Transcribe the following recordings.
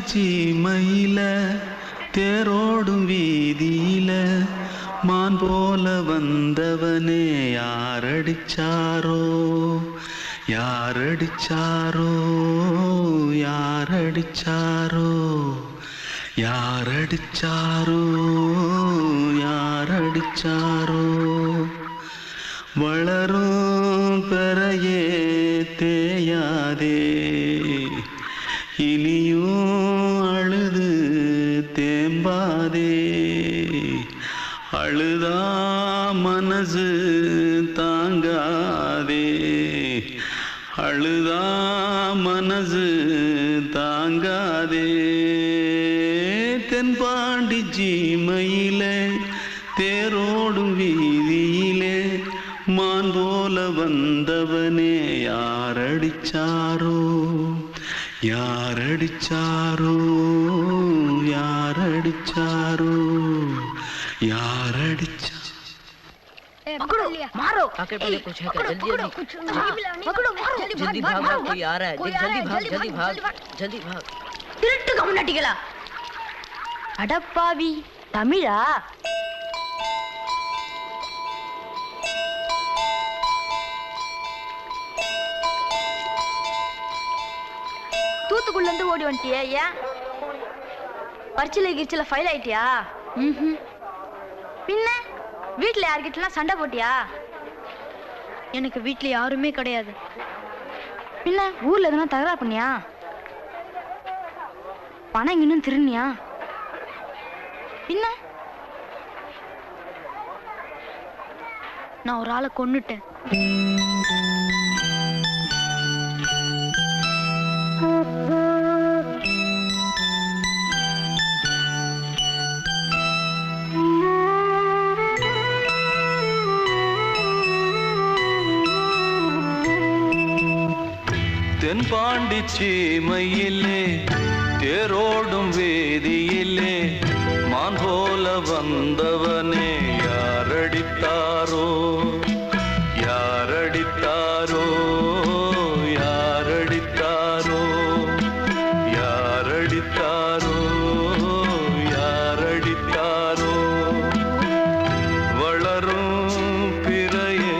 சீமையில தேரோடும் வீதியில மான் போல வந்தவனே யாரடிச்சாரோ யாரடிச்சாரோ யாரடிச்சாரோ யாரடிச்சாரோ யாரடிச்சாரோ வளரும் பெறையே தேயாதே இனியும் அழுது தேம்பாதே அழுதா மனசு தாங்காதே அழுதா மனசு தாங்காதே தென்பாண்டி சீமையிலே தேரோடும் வீதியிலே மான் போல வந்தவனே யாரடிச்சாரோ யாரடிச்சாரோ யாரடிச்சாரோ यारडिचा पकड़ो मारो आके पहले कुछ है क्या जल्दी पकड़ो मारो जल्दी भाग कोई आ रहा है जल्दी भाग திருட்டு கம்யூனிட்டிகளா அடப்பாவி தமிழா தூத்துக்குள்ள இருந்து ஓடி வந்துட்டியா ஏன் பரிச்சையில கிரிச்சல ஃபைல் ஆயிட்டியா பின்ன வீட்டுல யார்கிட்டலாம் சண்டை போட்டியா எனக்கு வீட்டுல யாருமே கிடையாது பின்ன ஊர்ல எதுனா தகராறு பண்ணியா பணம் இன்னும் திருநியா பின்ன நான் ஒரு ஆளை கொன்னுட்டேன் தென்பாண்டி சீமையிலே தேரோடும் வேதியிலே மான் போல வந்தவனே யாரடித்தாரோ யாரடித்தாரோ யாரடித்தாரோ யாரடித்தாரோ யாரடித்தாரோ வளரும் பிறையே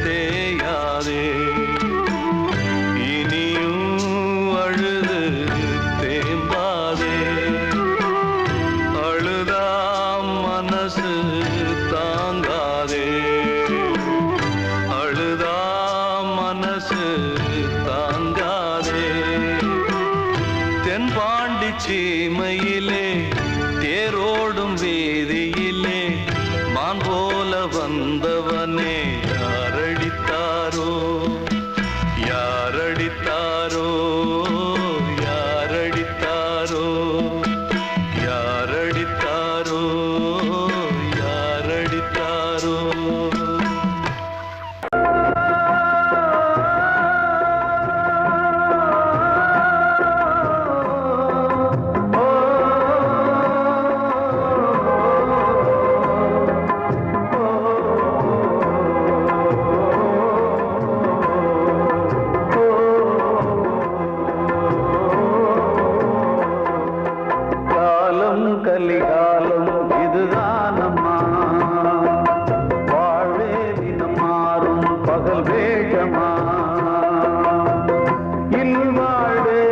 தேயாதே தென்பாண்டி சீமையிலே தேரோடும் வேதியிலே மான் போல வந்தவனே யாரடித்தாரோ யாரடித்தாரோ யாரடித்தாரோ யாரடித்தாரோ யாரடித்தாரோ கலிகாலம் இதுதானம்மா வாழ்வே தினம் மாறும் பகல் வேகமா இல்வாழ்வே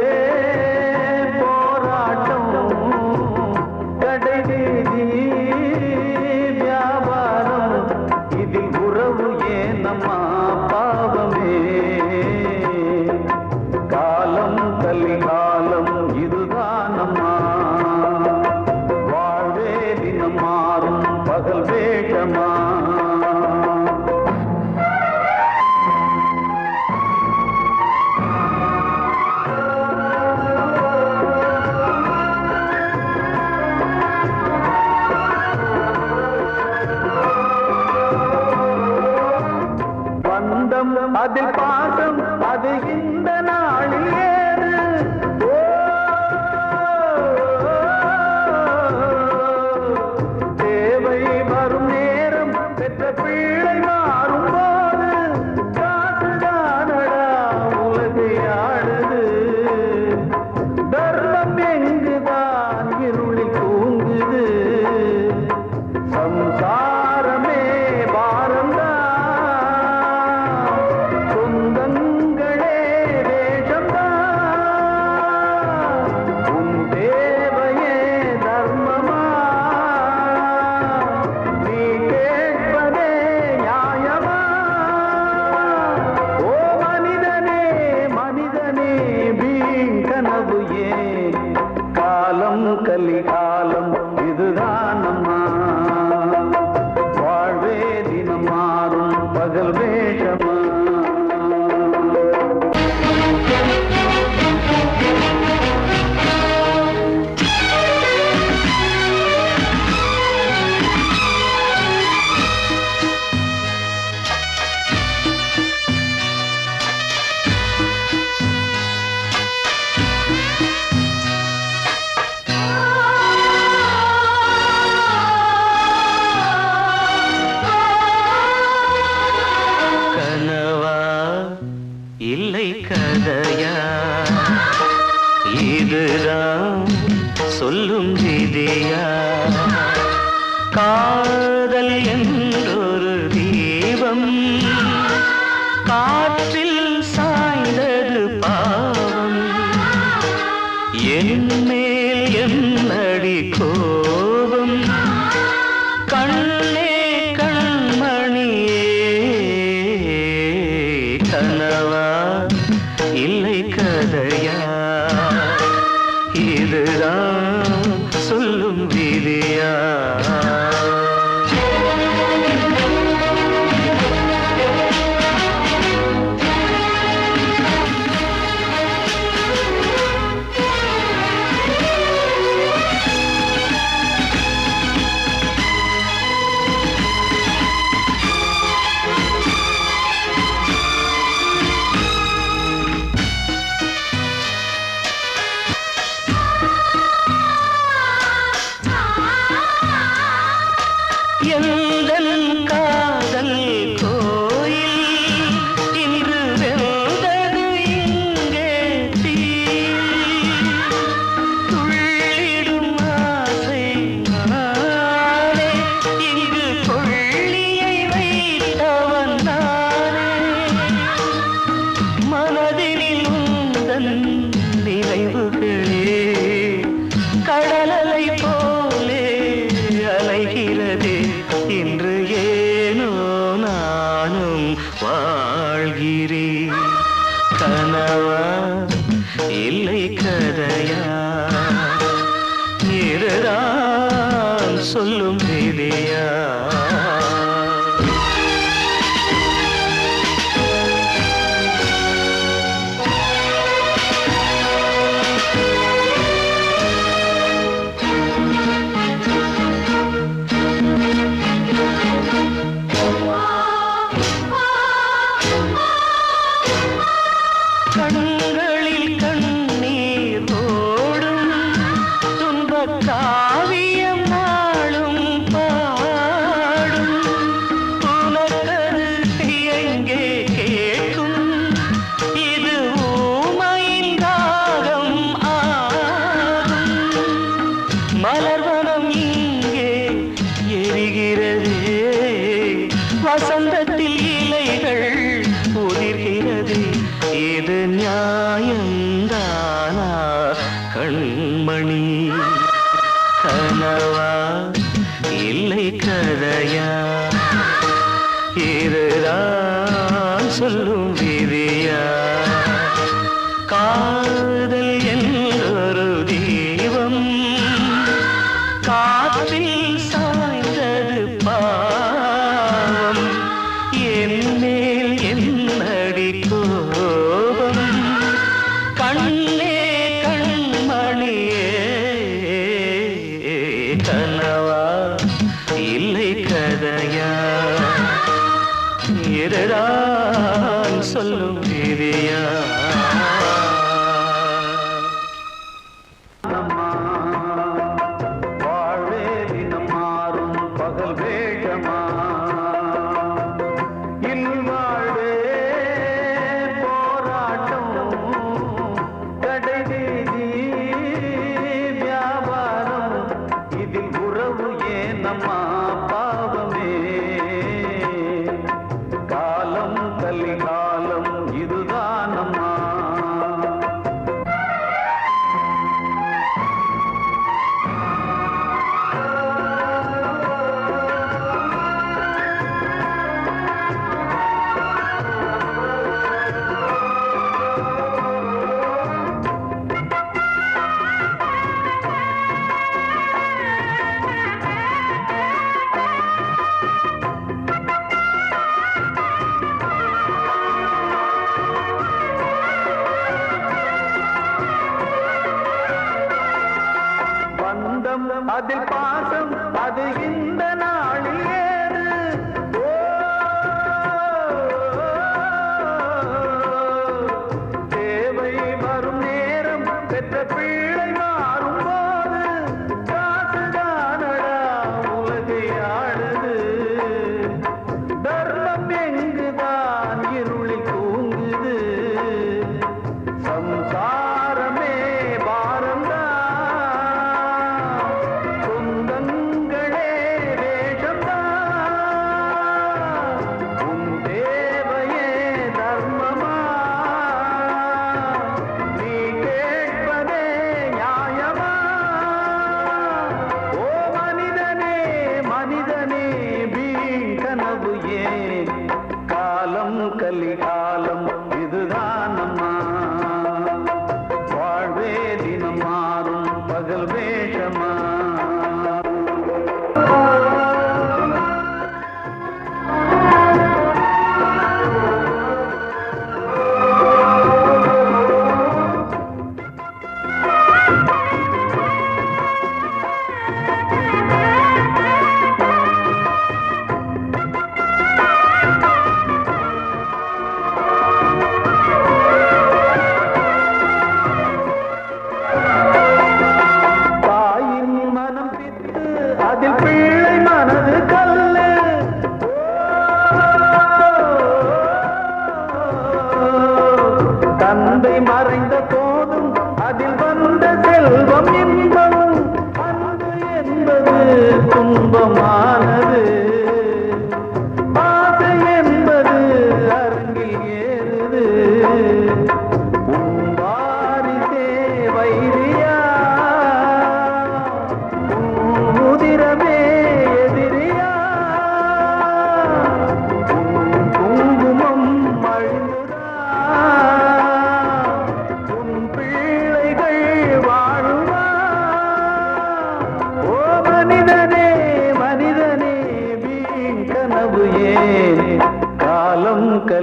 போராட்டம் கடைவீதி வியாபாரம் இதில் உறவு ஏனம்மா பாவமே காலம் கலிகாலம் இதுதானம்மா மாறும் பகல் வேகமா பந்தம் அதில் பாசம் அது இந்த நாளில் ஏது வரும் நேரம் பெற்ற பிள்ளை மாறும் போது காசுதானடா உலகை ஆடுது தர்மம் எங்க காதல் என்றொரு தீபம் காற்றில் சாய்ந்தது பாவம் என் மேல் என்னடி கோபம் கண்ணே கண்மணியே கனவா இல்லை கதையா இதுதான் சொல்லும் விதியா எந்தன் காதல் கோயில் இன்று வெந்தது இங்கே தீ துள்ளிடும் ஆசை நானே இங்கு கொள்ளியை வைத்தவன் நானே மனதினில் உந்தன் நினைவுகளே கடலலை போலே அலைகிறதே இன்று ஏனோ நானும் வாழ்கிறேன் கனவா இல்லை கதையா இதுதான் சொல்லும் விதியா கண்களில் கண்ணீர் ஓடும் துன்பக் காவியம் நாளும் பாடும் உனக்கது எங்கே கேட்கும் இது ஊமையின் தாகம் ஆகும் மலர்வனம் இங்கே எரிகிறதே வசந்தத்தில் இலைகள் உதிர்கிறது இது நியாயந்தானா கண்மணி கனவா இல்லை கதையா இதுதான் சொல்லும் விதியா காதல் என்றொரு தீபம் காற்றில் சாய்ந்தது பாவம் என் மேல் என்னடி கோபம் கண்ணே கண்மணியே கனவா இல்லை கதையா இதுதான் சொல்லும் விதியா அதில் பாசம் அது இந்த நாளில் ஏது தேவை வரும் நேரம் பெற்ற பிள்ளை மாறும் போது காசுதானடா உலகை ஆடுது தர்மம் எங்குதான் இருளில் தூங்குது சம்சாரமே பாரந்தா சொந்தங்கள்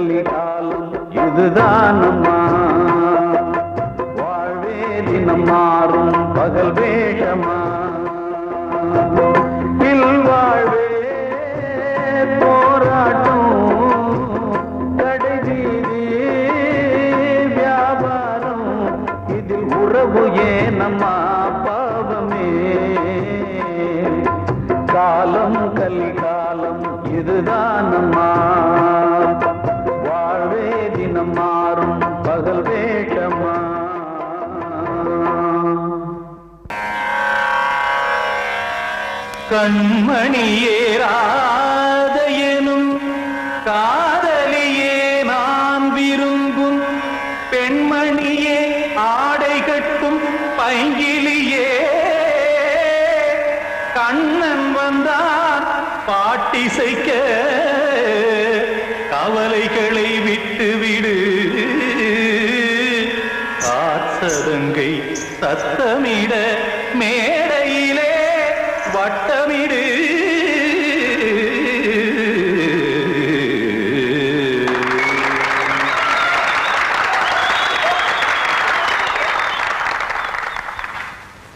கலிகாலம் இதுதானம்மா வாழ்வே தினம் மாறும் பகல் வேஷமா இல்வாழ்வே போராட்டம் கடைவீதி வியாபாரம் இதில் உறவு ஏனம்மா பாவமே காலம் கலிகாலம் இதுதானம்மா வாழ்வே தினம் மாறும் பகல் வேஷமா கண்மணியேராத எனும் காதலியே நான் விரும்பும் பெண்மணியே ஆடை கட்டும் பைங்கிலியே கண்ணன் வந்தான் பாட்டிசைக்க கவலைகளை விட்டுவிடு காசதங்கை சத்தமிட மேடையிலே வட்டமிடு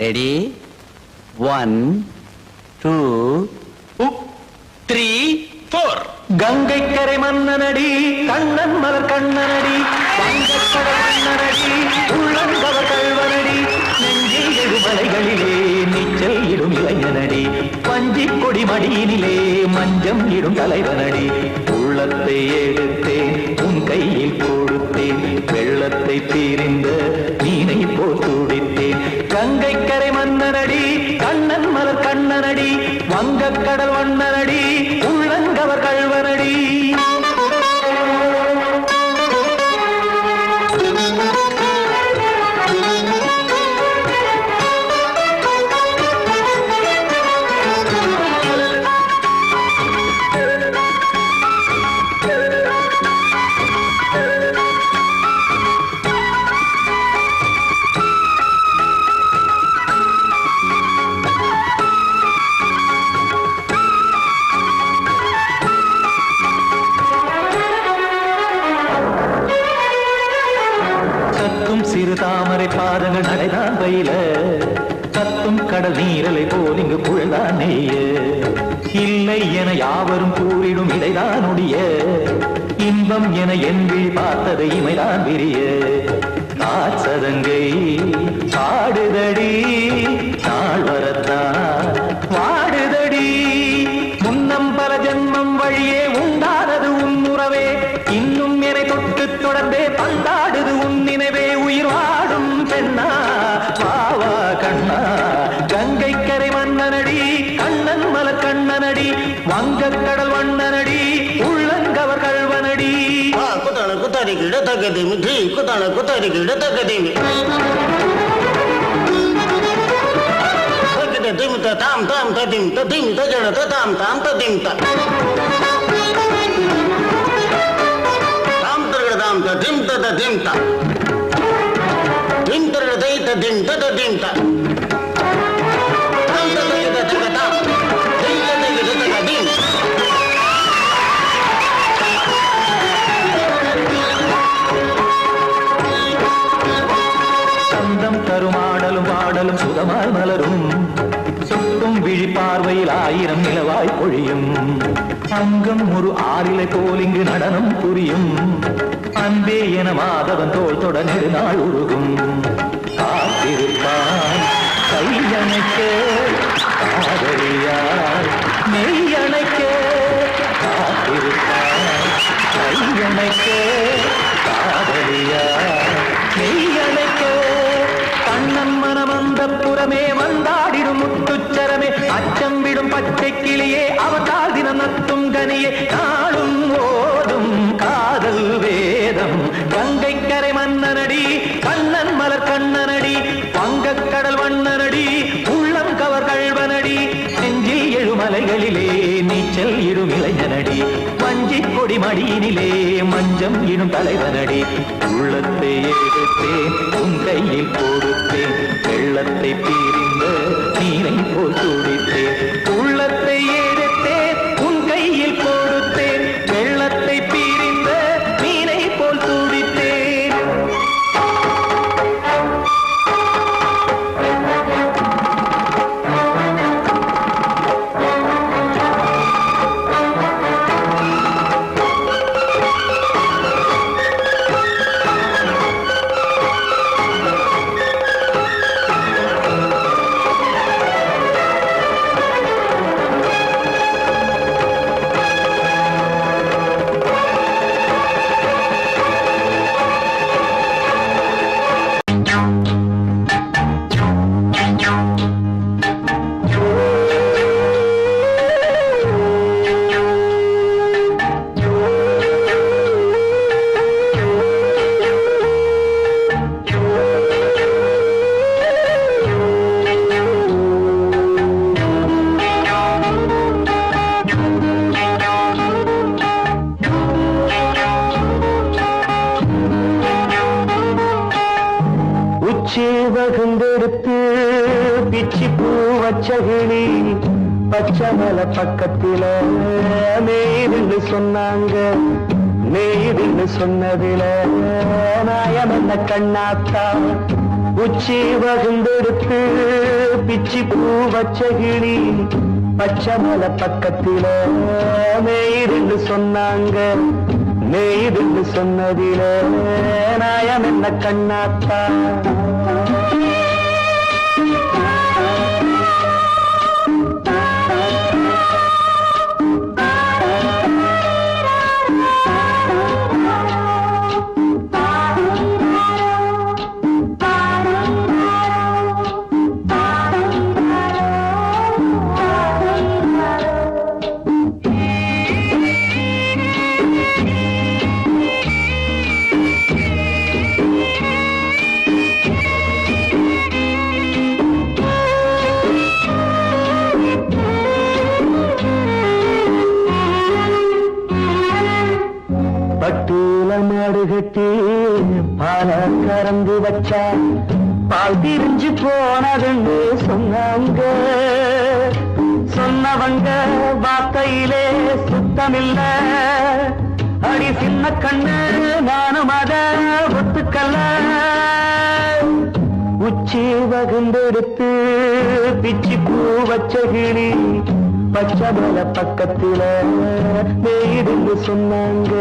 ரெடி 1 2 3 4 கங்கை கரை மன்னனடி கண்ணன் மலர் கண்ணனடி வங்கக்கடல் மன்னனடி உள்ளங்கவர் கல்வனடி நெஞ்சில் எழுமலைகளிலே நீச்சல் இடும் இளைஞனடி வஞ்சிக் கொடி மடியினிலே மஞ்சம் இடும் தலைவனடி உள்ளத்தை எடுத்தேன் உன் கையில் கொடுத்தேன் வெள்ளத்தை தீரிந்த மீனை போல் துடித்தேன் கங்கை கரை மன்னனடி கண்ணன் மலர் கண்ணனடி வங்கக்கடல் வண்ணனடி உள்ளங்கவர் கல்வனடி சிறு தாமரை பாதங்கள் நடைதான் பயில கத்தும் கடல் நீரலை போல் இங்கு புழல்தான் நெய்ய இல்லை என யாவரும் கூறிடும் இடைதான் ஒடிய இன்பம் என என் விழி பார்த்தது இமைதான் விரிய காசதங்கை பாடுதடி நாள் வரத்தான் வாடுதடி முன்னம் பல ஜன்மம் வழியே உண்டானது உன் உறவே இன்னும் என்னை தொட்டு தொடர்ந்தே பந்தாடுது உன் நினைவே உயிர் வாடும் பெண்ணா வாவா கண்ணா கங்கை கரை மன்னனடி கண்ணன் மலர் கண்ணனடி வங்கக்கடல் வண்ணனடி உள்ளங்கவர் கல்வனடி குத்தான குத்தாரி கிட தகதிமி டி குத்தான குத்தாரி கிட தகதிமி தகத திம் தாம் தாம் ததிம் ததிம் தஜட தாம் தாம் ததிம் தாம் தரகட தாம் ததிம் ததிம் தாம் திம் தரகட தை ததிம் ததிம் தாம் தாம் தகத தகதாம் திம் தகத தகதிம் சந்தம் தருமாடலும் பாடலும் சுகமாய் மலரும் சுட்டும் விழி பார்வையில் ஆயிரம் நிலவாய் பொழியும் அங்கம் ஒரு ஆறிலை போல் இங்கு நடனம் புரியும் அன்பே என மாதவன் தோள் தொட நெடுநாள் உருகும் காத்திருப்பான் கையணைக்க காதலியார் மெய்யணைக்க காத்திருப்பான் கையணைக்க காதலியார் மெய்யணைக்க கண்ணன் மனமந்த புறமே வந்தாடிடும் முத்துச்சரமே அச்சம் விடும் பச்சை கிளியே அவதால் தினம் நத்தும் கனியே நாளும் ஓடும் காதல் வேதம் கங்கை கரை மன்னனடி கண்ணன் மலர் கண்ணனடி வங்கக்கடல் வண்ணனடி உள்ளம் கவர் கல்வனடி நெஞ்சில் எழுமலைகளிலே நீச்சல் இடும் இளைஞனடி வஞ்சிக் கொடி மடியினிலே மஞ்சம் இடும் தலைவனடி உள்ளத்தை எடுத்தேன் உன் கையில் கொடுத்தேன் வெள்ளத்தை பீரிந்த நீரை போல் துடித்தேன் உள்ளத்தை எடுத்தேன் உன் கையில் கொடுத்தேன் வெள்ளத்தை பீரிந்த வச்ச கிளி பச்சை மலை பக்கத்தில மேய்துன்னு சொன்னாங்க. மேய்துன்னு சொன்னதில நாயம் என்ன கண்ணாத்தா உச்சி வகுந்தெடுத்து பிச்சி பூ வச்ச கிளி பச்சை மலை பக்கத்தில மேய்துன்னு சொன்னாங்க. மேய்துன்னு சொன்னதில நாயம் என்ன கண்ணாத்தா. பட்டியல மாடு கட்டி பால கறந்து வச்சா பால் திரிஞ்சு போனதுன்னு சொன்னாங்க. சொன்னவங்க வார்த்தையிலே சுத்தமில்ல. அடி சின்ன கண்ணு நானும் அத ஒத்துக்கல்ல. உச்சி வகுந்தெடுத்து பிச்சி பூ வச்ச கிளி பச்சை மலை பக்கத்தில மேய்துன்னு சொன்னாங்க.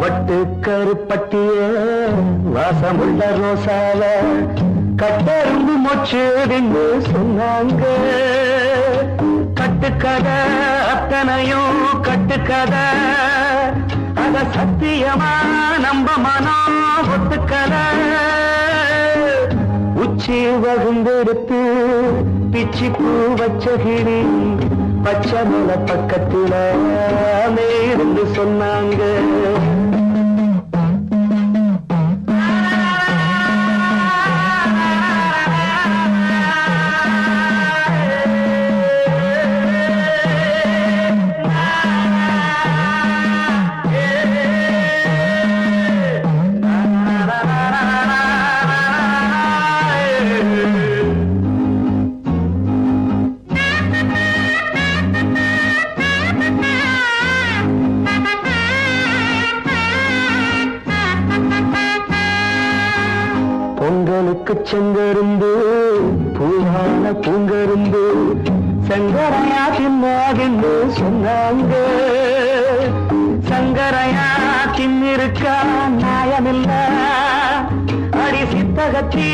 வட்டு கருப்பட்டிய வாசமுள்ள ரோசால கட்டெரும்பு மொச்சுன்னு சொன்னாங்க. கட்டுக்கதை அத்தனையும் கட்டுக்கதை அத சத்தியமா நம்ப மனம் ஒத்துக்கலை. உச்சி வகுந்தெடுத்து பிச்சி பூ வச்ச கிளி பச்சை மலை பக்கத்தில மேய்துன்னு சொன்னாங்க. பொங்கலுக்கு செங்கருந்து பூவான பூங்கருந்து சங்கரையா தின்னாகின்னு சொன்னாங்க. சங்கரையா தின்னிருக்கா நியாயமில்ல. அடி சித்தகத்தி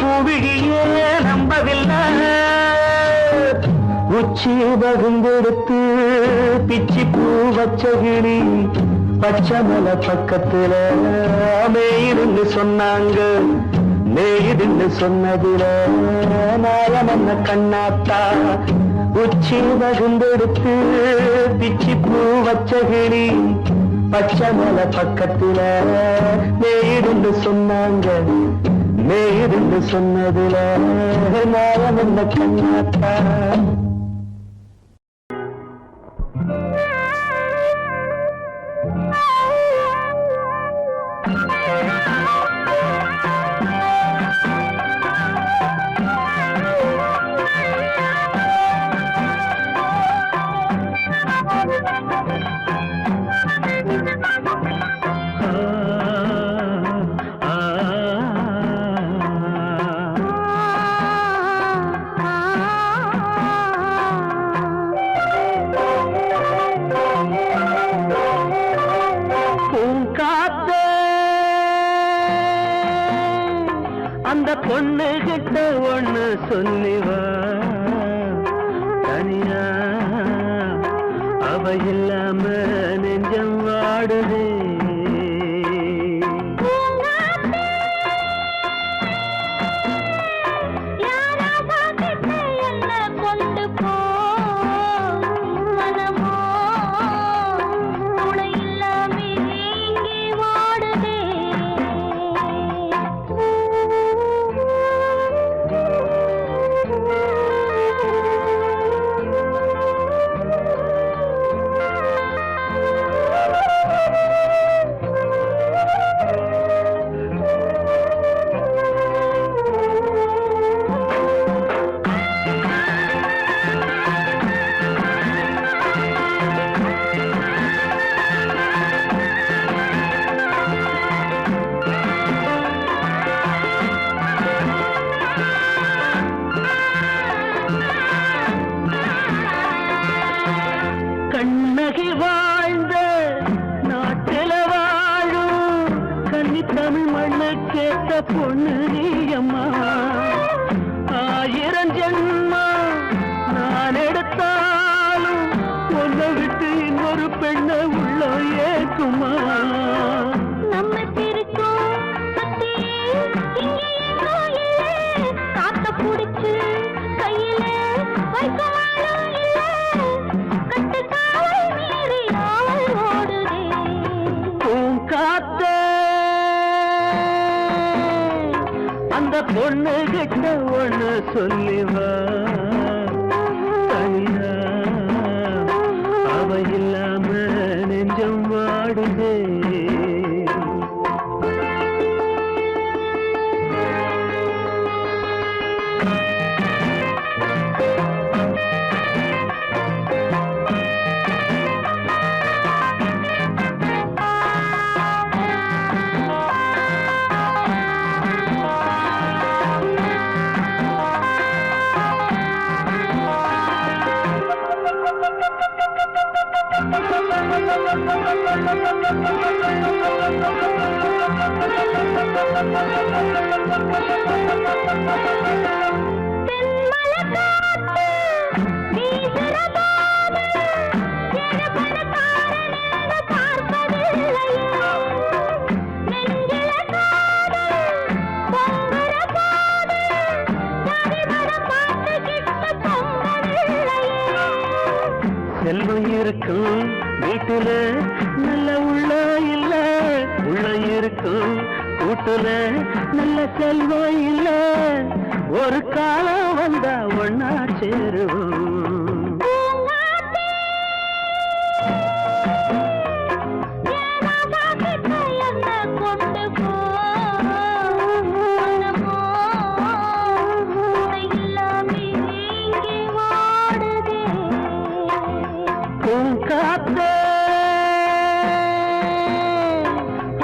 பூவிழியே நம்பவில்லை. உச்சி வகுந்தெடுத்து பிச்சி பூ வச்ச கிளி பச்சை மலை பக்கத்தில மேய்துன்னு சொன்னாங்க. மேய்துன்னு சொன்னதில நாயம் என்ன கண்ணாத்தா உச்சி வகுந்தெடுத்து பிச்சி பூ வச்ச கிளி பச்சை மலை பக்கத்தில மேய்துன்னு சொன்னாங்க. மேய்துன்னு சொன்னதில நாயம் என்ன கண்ணாத்தா. அந்த பொண்ணு கிட்ட ஒண்ணு சொல்லிவா தனியா அவ இல்லாம நெஞ்சம் வாடுதே. கொண்டு போ மனமோ தமிழ் மண்ணு கேட்ட பொண்ணு நீ அம்மா 1000 ஜென்மா நான் எடுத்தாலும் ஒன்னை விட்டு இன்னொரு பெண்ணை உள்ள ஏக்குமா நம்ம திருக்கும் சக்தி இங்கே எங்கோ இல்லை காத்த புடிச்சு கையில வைக்கவாலும் இல்லை கட்டு காவல் மீறி ஆவல் ஓடுதே காத்த அந்த பொண்ணு கிட்ட ஒண்ணு சொல்லிவா தனியா அவ இல்லாம நெஞ்சம் வாடுதே செல்வம் இருக்கும் வீட்டுல நல்ல உள்ள இல்ல உள்ள இருக்கும் கூட்டுல நல்ல செல்வம் இல்ல ஒரு காலம் வந்தா ஒன்னா சேருவோம்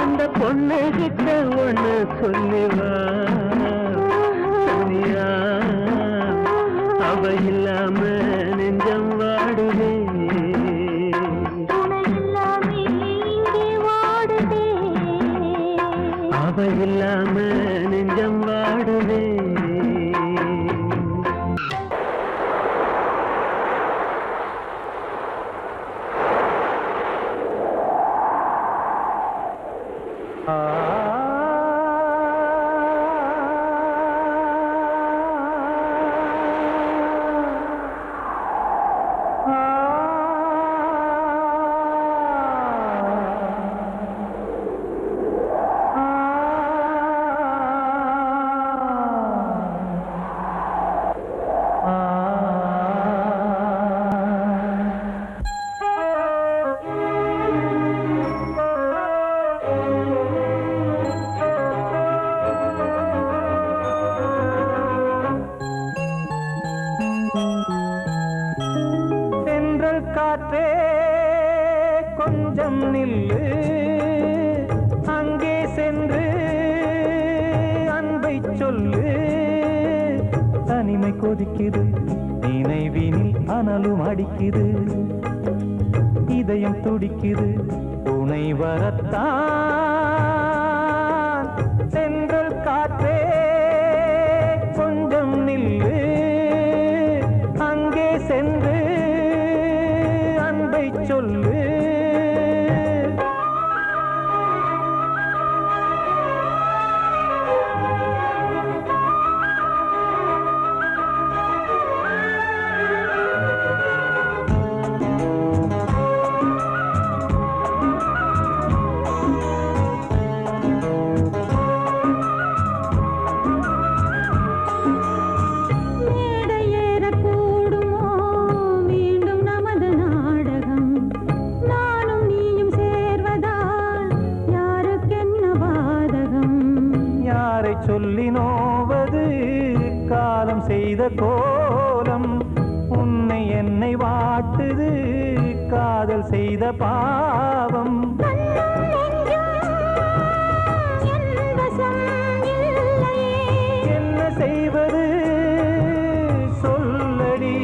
அந்த பொண்ணு கிட்ட ஒண்ணு சொல்லிவா சனியா அவ இல்லாம நெஞ்சம் வாடுதே அவ இல்லாம நெஞ்சம் வாடுதே காற்றே கொஞ்சம் நில்லு அங்கே சென்று அன்பை சொல்லு தனிமை கொதிக்குது நினைவினில் அனலும் அடிக்குது இதயம் துடிக்குது துணை வரத்தான் சென்றல் காற்றே கொஞ்சம் நில்லு அங்கே சென்று சொல்லு சொல்லி நோவது காலம் செய்த கோலம் உன்னை என்னை வாட்டுது காதல் செய்த பாவம் என்ன செய்வது சொல்லடி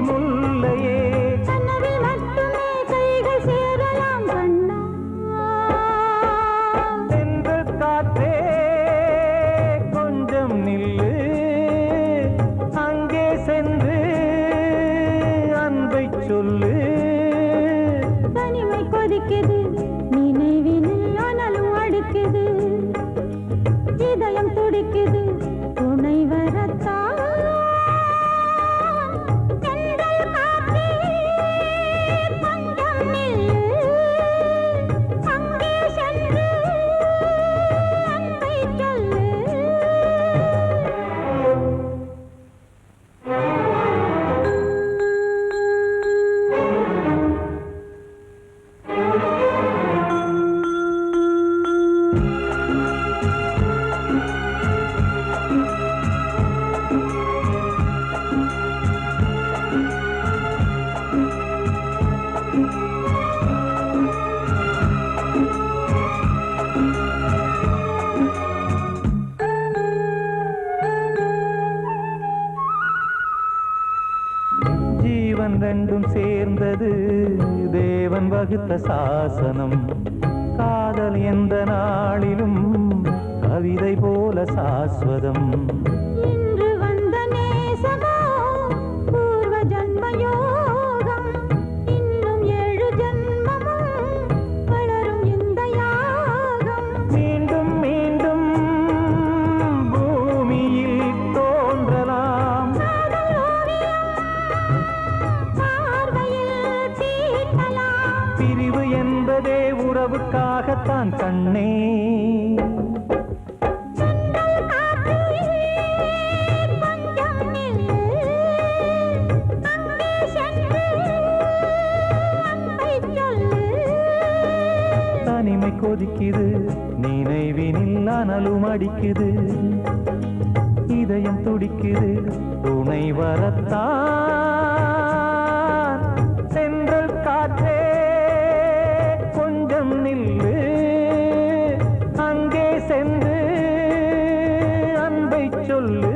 முல்லையே சென்ற காற்றே துடிக்குது துணை வரத்தான் தென்றல் காற்றே கொஞ்சம் நில்லு அங்கே சென்று அன்பை சொல்லு ஜீவன் ரெண்டும் சேர்ந்தது தேவன் வகுத்த சாசனம் காதல் எந்த நாளிலும் கவிதை போல சாஸ்வதம் இன்று வந்த நேசமோ பூர்வ ஜன்ம யோகம் இன்னும் 7 ஜன்மமும் வளரும் இந்த யாகம் மீண்டும் மீண்டும் பூமியில் தோன்றலாம் காதல் ஓவியம் பார்வையில் தீட்டலாம் பிரிவு என்பதே உறவுக்காகத்தான் கண்ணே தென்றல் காற்றே கொஞ்சம் நில்லு அங்கே சென்று அன்பை சொல்லு தனிமை கொதிக்குது நினைவினில் அனலும் அடிக்குது இதயம் துடிக்குது துணை வரத்தான் சென்றல் காற்றே கொஞ்சம் நில்லு அங்கே சென்று அன்பை சொல்லு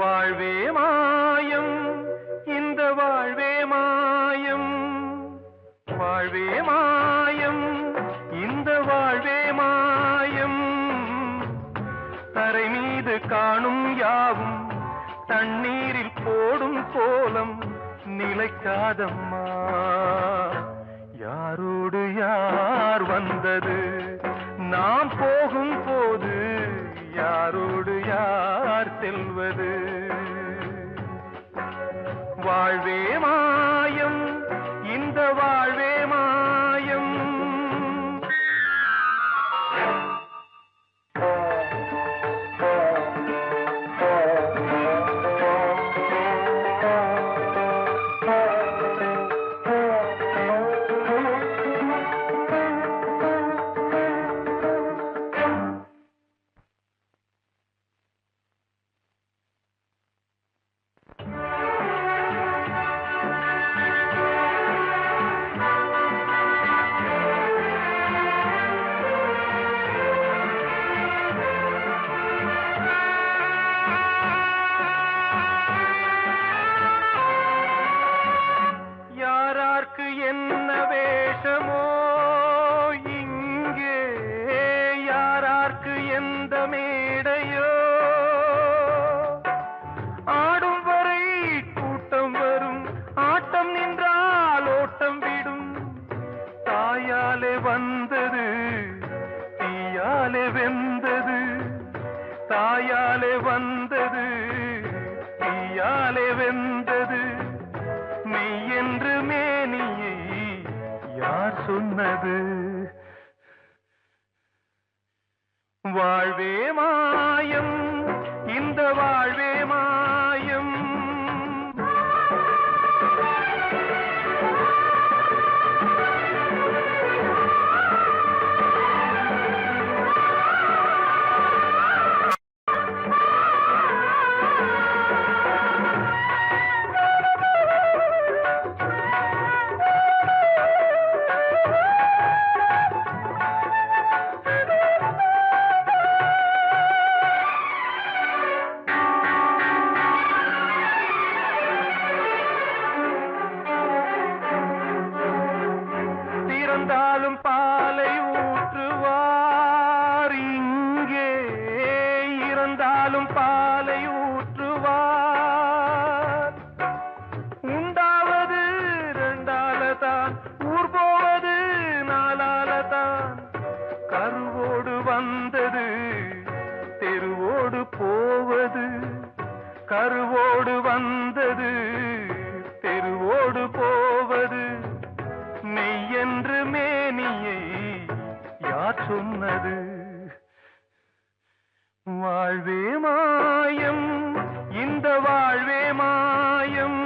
வாழ்வே மாயம் இந்த வாழ்வே மாயம் வாழ்வே மாயம் இந்த வாழ்வே மாயம் தரை மீது காணும் யாவும் தண்ணீரில் போடும் கோலம் நிலைக்காதம்மா யாரோடு யார் வந்தது நாம் போகும் போது யாரோடு யார் செல்வது வாழ்வே மாயம் இந்த வாழ்வே மாயம் யாரார்க்கு என்ன வேஷமோ இங்கே யாரார்க்கு எந்த மேடையோ ஆடும் வரை கூட்டம் வரும் ஆட்டம் நின்றால் ஓட்டம் விடும் தாயாலே வந்தது தீயாலே வெந்தது தாயாலே வந்தது தீயாலே வெந்தது மெய் என்று மேனியை யார் சொன்னது வாழ்வே மாயம் இந்த வாழ்வே மாயம் சொன்னது வாழ்வே மாயம் இந்த வாழ்வே மாயம்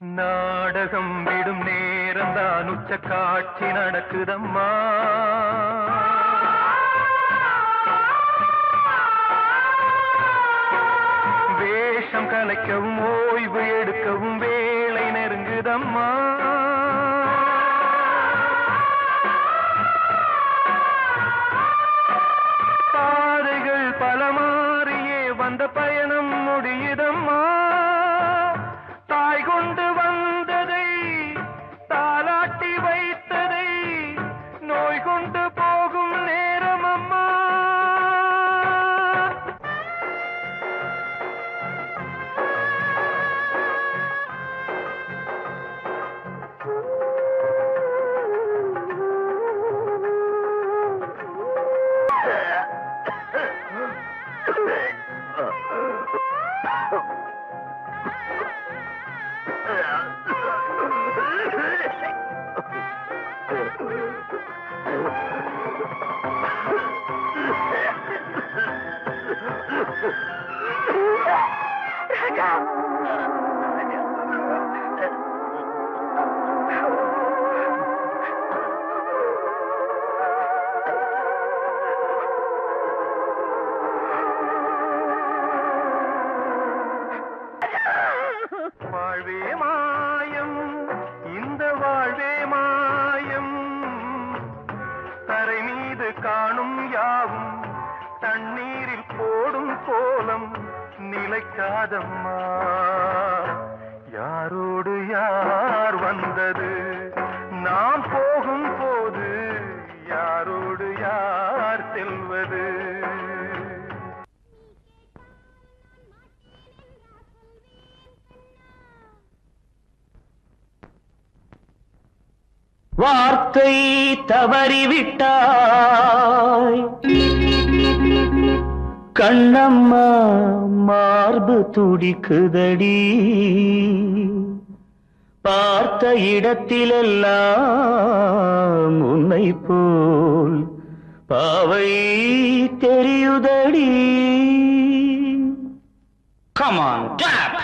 நாடகம் விடும் நேரம் தான் உச்ச காட்சி நடக்குதம்மா வேஷம் கலைக்கவும் ஓய்வு எடுக்கவும் வேளை நெருங்குதம்மா பாதைகள் பல மாறியே வந்த பயணம் முடியுதம்மா தாய் கொண்டு வந்ததை தாலாட்டி வைத்ததை நோய் கொண்டு போகும் நேரம் அம்மா வாழ்வே மாயம் இந்த வாழ்வே மாயம் தரை மீது காணும் யாவும் தண்ணீரில் போடும் கோலம் நிலைக்காதம்மா யாரோடு யார் வந்தது நாம் போகும் போது யாரோடு யார் செல்வது வார்த்தை தவறிவிட்டாய் கண்ணம்மா மார்பு துடிக்குதடி பார்த்த இடத்திலெல்லாம் உன்னை போல் பாவை தெரியுதடி Come on, clap!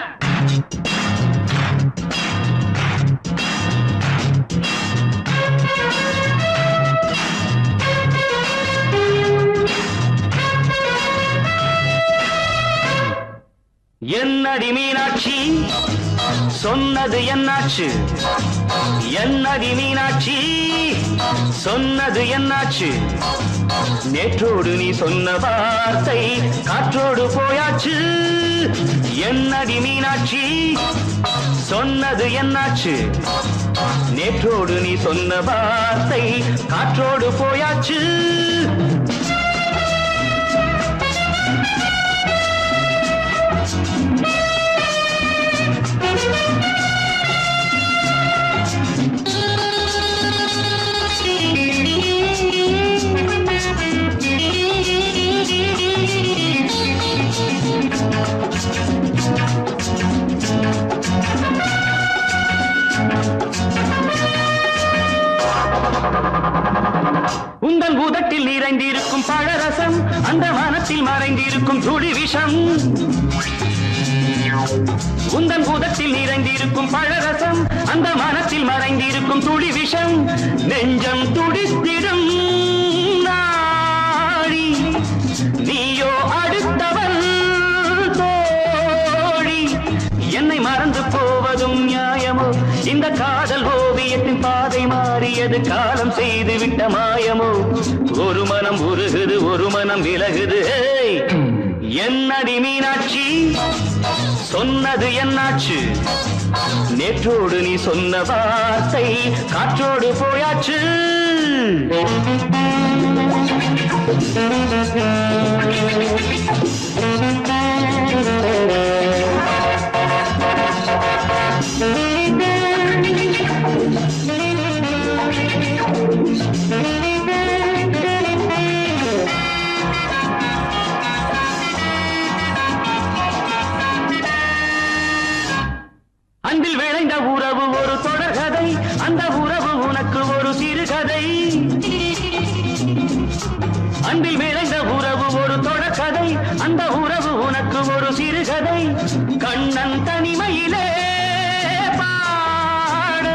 என்னடி மீனாட்சி சொன்னது என்னாச்சு என்னடி மீனாட்சி சொன்னது என்னாச்சு நேற்றோடு நீ சொன்ன வார்த்தை காற்றோடு போயாச்சு என்னடி மீனாட்சி சொன்னது என்னாச்சு நேற்றோடு நீ சொன்ன வார்த்தை காற்றோடு போயாச்சு உந்தன் பூதத்தில் நிறைந்திருக்கும் பழரசம் அந்த மனத்தில் மறைந்திருக்கும் துளி விஷம் உந்தன் பூதத்தில் நிறைந்திருக்கும் பழரசம் அந்த மனத்தில் மறைந்திருக்கும் துளி விஷம் நெஞ்சம் துடித்திடும் நாடி நீயோ அடுத்தவள் தோழி என்னை மறந்து போவதும் நியாயமோ இந்த காதல் ஓவியத்தின் பாதை மாறியது காலம் செய்து விட்ட மாயமோ ஒரு மனம் உருகுது ஒரு மனம் விலகுது என்னடி மீனா சொன்னது என்னாச்சு நேற்றோடு நீ சொன்ன வார்த்தை காற்றோடு போயாச்சு அன்பில் விளைந்த உறவு ஒரு தொடர்கதை அந்த உறவு உனக்கு ஒரு சிறுகதை அன்பில் விளைந்த உறவு ஒரு தொடர்கதை அந்த உறவு உனக்கு ஒரு சிறுகதை கண்ணன் தனிமையிலே பாட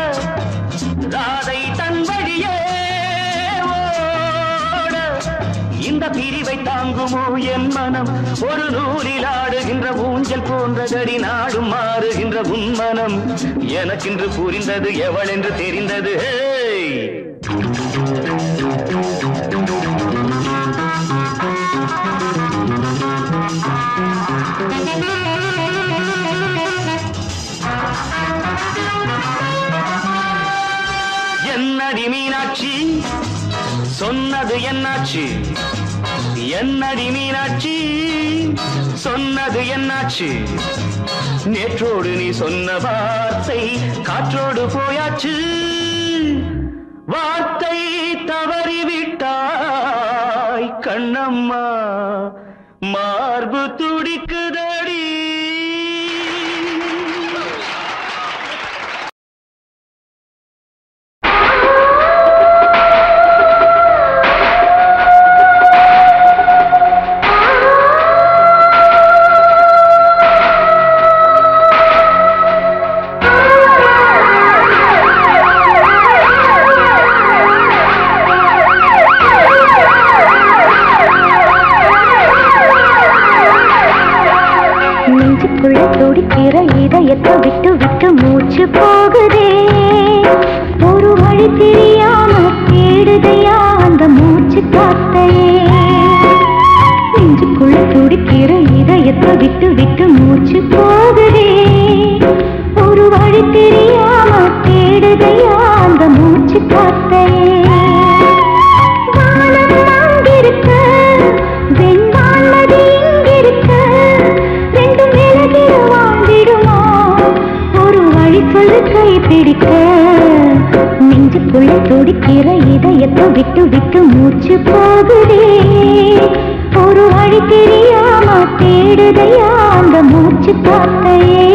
ராதை தன் வழியே ஓட இந்த பிரிவை தாங்குமோ என் மனம் ஒரு நூலில் ஆடுகின்ற ஊஞ்சல் போன்றதடி நாடும் மாறுகின்ற உன்மனம் எனக்கென்று புரிந்தது எவள் என்று தெரிந்தது என்னடி மீனாட்சி சொன்னது என்னாச்சு என்னடி மீனாட்சி சொன்னது என்னாச்சு நேற்றோடு நீ சொன்ன வார்த்தை காற்றோடு போயாச்சு வார்த்தை தவறிவிட்டாய் கண்ணம்மா மார்பு துடிக்குதடி துடிக்கிற இதயத்தை விட்டு விட்டு மூச்சு போகுதே ஒரு வழி தெரியாம தேடுதையா அந்த மூச்சு காத்தையே நெஞ்சுக்குள்ள துடிக்கிற இதயத்தை விட்டு விட்டு மூச்சு போகுதே ஒரு வழி தெரியாம தேடுதையா அந்த மூச்சு காத்தையே வானம் அங்கிருக்க வெண்வானது இங்கிருக்க ரெண்டும் விலகிட வாழ்ந்திடுமா ஒரு வழி சொல்லு கை பிடிக்க நெஞ்சுக்குள்ள துடிக்கிற இதயத்தை விட்டு விட்டு மூச்சு போகுதே ஒரு வழி தெரியாம தேடுதையா அந்த மூச்சு காத்தையே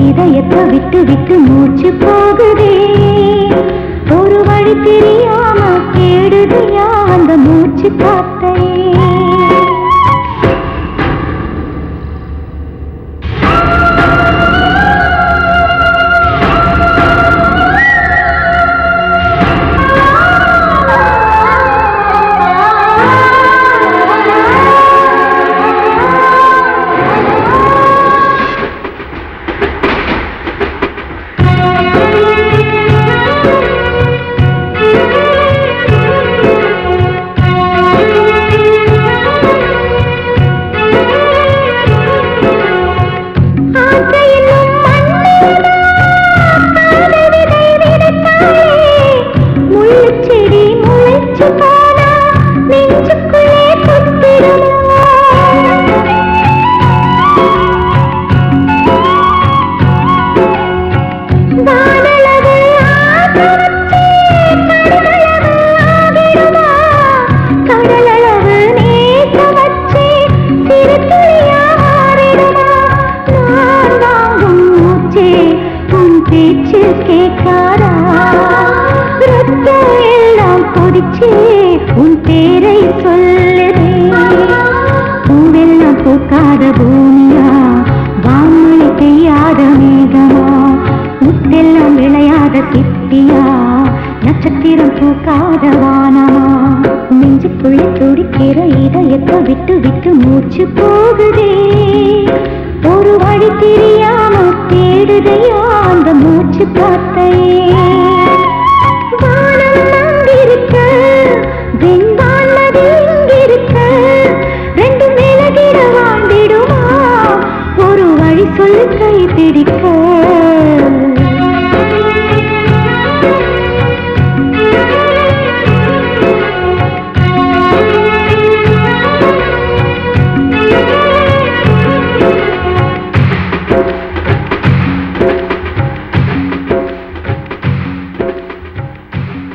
இதயத்தை விட்டு விட்டு மூச்சு போகுதே ஒரு வழி தெரியாம தேடுதையா அந்த மூச்சு காத்தையே கொதிக்காதா ரத்தம் எல்லாம் கொதிச்சே உன் பேரை சொல்லுதே பூவெல்லாம் பூக்காத பூமியா வான்மழை பெய்யாத மேகமா முத்தெல்லாம் விளையாத சிப்பியா நட்சத்திரம் பூக்காத வானமா நெஞ்சுக்குள்ள துடிக்கிற இதயத்தை விட்டு விட்டு மூச்சு போகுதே ஒரு வழி தெரியாம தேடுதையா அந்த மூச்சு காத்தையே